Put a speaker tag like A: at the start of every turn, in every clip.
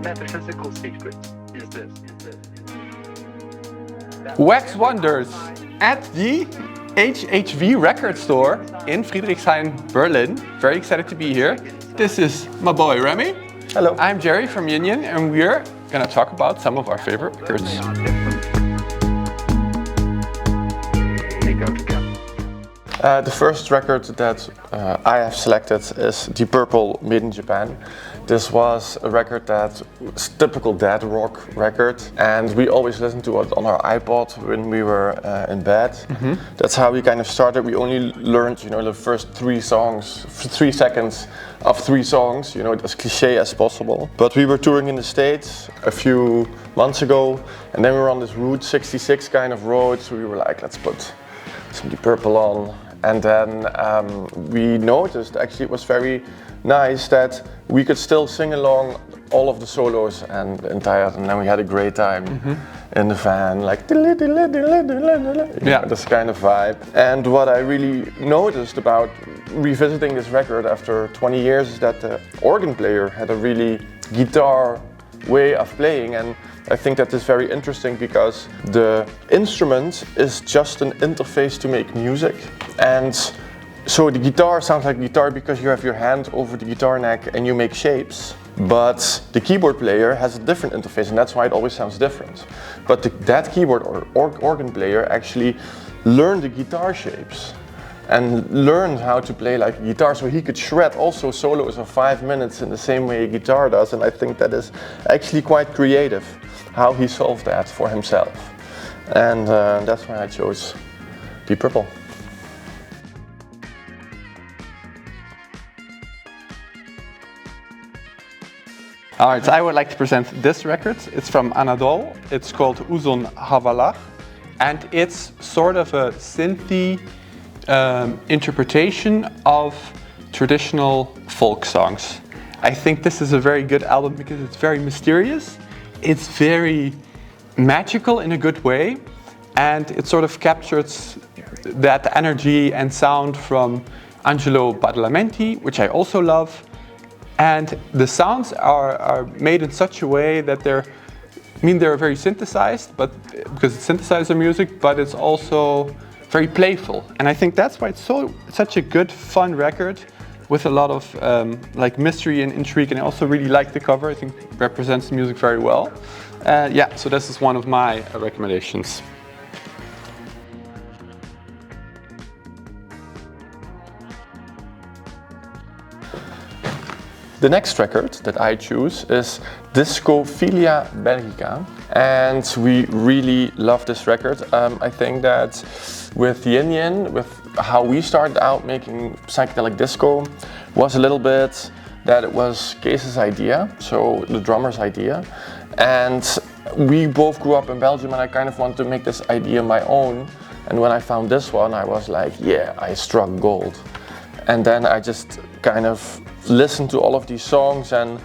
A: metaphysical secret is this.
B: Wax Wonders at the HHV Records store in Friedrichshain, Berlin. Very excited to be here. This is my boy Remy.
C: Hello.
B: I'm Jerry from YÍN YÍN, and we're gonna talk about some of our favorite records.
C: The first record that I have selected is Deep Purple, made in Japan. This was a record that was typical dad rock record, and we always listened to it on our iPod when we were in bed. Mm-hmm. That's how we kind of started. We only learned, the first 3 songs, 3 seconds of 3 songs, as cliche as possible. But we were touring in the States a few months ago, and then we were on this Route 66 kind of road, so we were like, let's put some Deep Purple on. And then we noticed, actually it was very nice that we could still sing along all of the solos and the entire, and then we had a great time in the van, like this kind of vibe. And what I really noticed about revisiting this record after 20 years is that the organ player had a really guitar way of playing, and I think that is very interesting because the instrument is just an interface to make music. And so the guitar sounds like guitar because you have your hand over the guitar neck and you make shapes. But the keyboard player has a different interface, and that's why it always sounds different. But that keyboard or organ player actually learned the guitar shapes and learned how to play like a guitar, so he could shred also solos of 5 minutes in the same way a guitar does. And I think that is actually quite creative, how he solved that for himself. And that's why I chose Deep Purple.
B: Alright, so I would like to present this record. It's from Anadol. It's called Uzun Havalar, and it's sort of a synthy interpretation of traditional folk songs. I think this is a very good album because it's very mysterious, it's very magical in a good way, and it sort of captures that energy and sound from Angelo Badalamenti, which I also love. And the sounds are made in such a way that they're very synthesized, but because it's synthesizer music, but it's also very playful. And I think that's why it's such a good, fun record with a lot of mystery and intrigue. And I also really like the cover. I think it represents the music very well. So this is one of my recommendations.
C: The next record that I choose is Discophilia Belgica, and we really love this record. I think that with YÍN YÍN, with how we started out making psychedelic disco, was a little bit that it was Kees's idea, so the drummer's idea. And we both grew up in Belgium, and I kind of wanted to make this idea my own. And when I found this one, I was like, yeah, I struck gold. And then I just kind of listened to all of these songs, and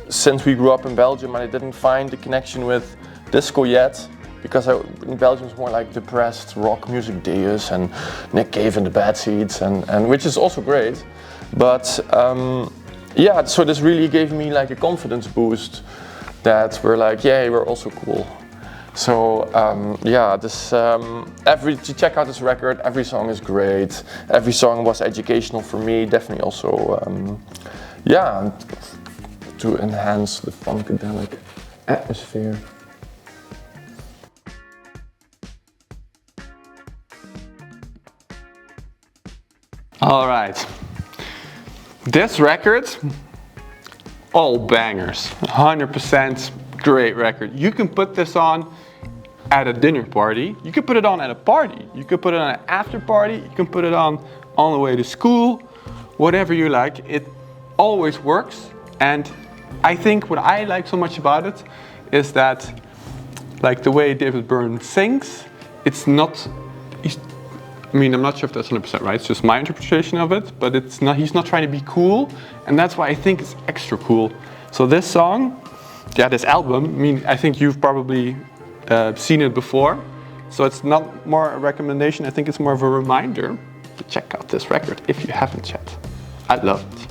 C: since we grew up in Belgium and I didn't find the connection with disco yet, because in Belgium it's more like depressed rock music, Deus and Nick Cave and the Bad Seeds, and which is also great. But so this really gave me like a confidence boost that we're like, yeah, we're also cool. So to check out this record, every song is great. Every song was educational for me, definitely also, to enhance the funkadelic atmosphere.
B: All right, this record, all bangers, 100% great record. You can put this on at a dinner party, you can put it on at a party, you can put it on an after party, you can put it on the way to school, whatever you like. It always works. And I think what I like so much about it is that, like the way David Byrne sings, it's not, I'm not sure if that's 100% right, it's just my interpretation of it, but he's not trying to be cool, and that's why I think it's extra cool. So this song, this album, I think you've probably seen it before, so it's not more a recommendation, I think it's more of a reminder to check out this record if you haven't yet. I love it.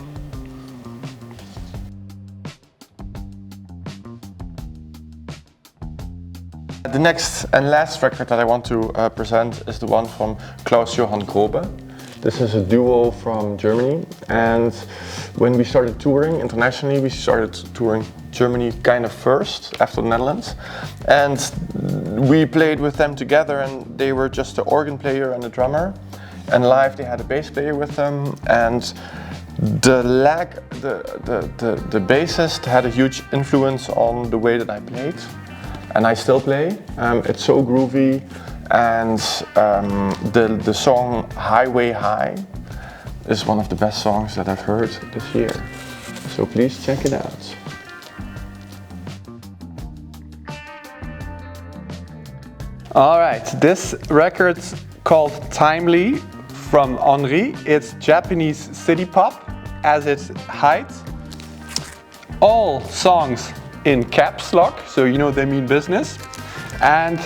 C: The next and last record that I want to present is the one from Klaus-Johann Grobe. This is a duo from Germany, and when we started touring internationally, we started touring Germany kind of first, after the Netherlands. And we played with them together, and they were just the organ player and the drummer. And live they had a bass player with them, and the bassist had a huge influence on the way that I played. And I still play. It's so groovy. And the song Highway High is one of the best songs that I've heard this year. So please check it out.
B: Alright, this record's called Timely from Henri. It's Japanese city pop as its height. All songs in caps lock, so you know they mean business. And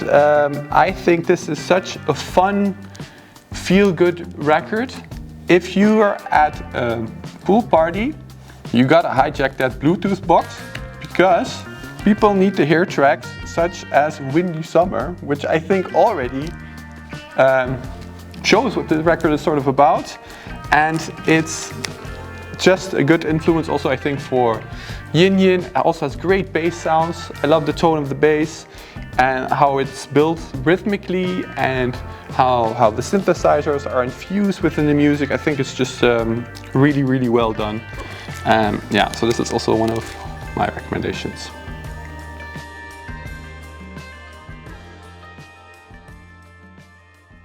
B: I think this is such a fun, feel-good record. If you are at a pool party, you gotta hijack that Bluetooth box, because people need to hear tracks such as Windy Summer, which I think already shows what the record is sort of about. And it's just a good influence also, I think, for YİN YİN. It also has great bass sounds. I love the tone of the bass and how it's built rhythmically, and how the synthesizers are infused within the music. I think it's just really, really well done. Yeah, so this is also one of my recommendations.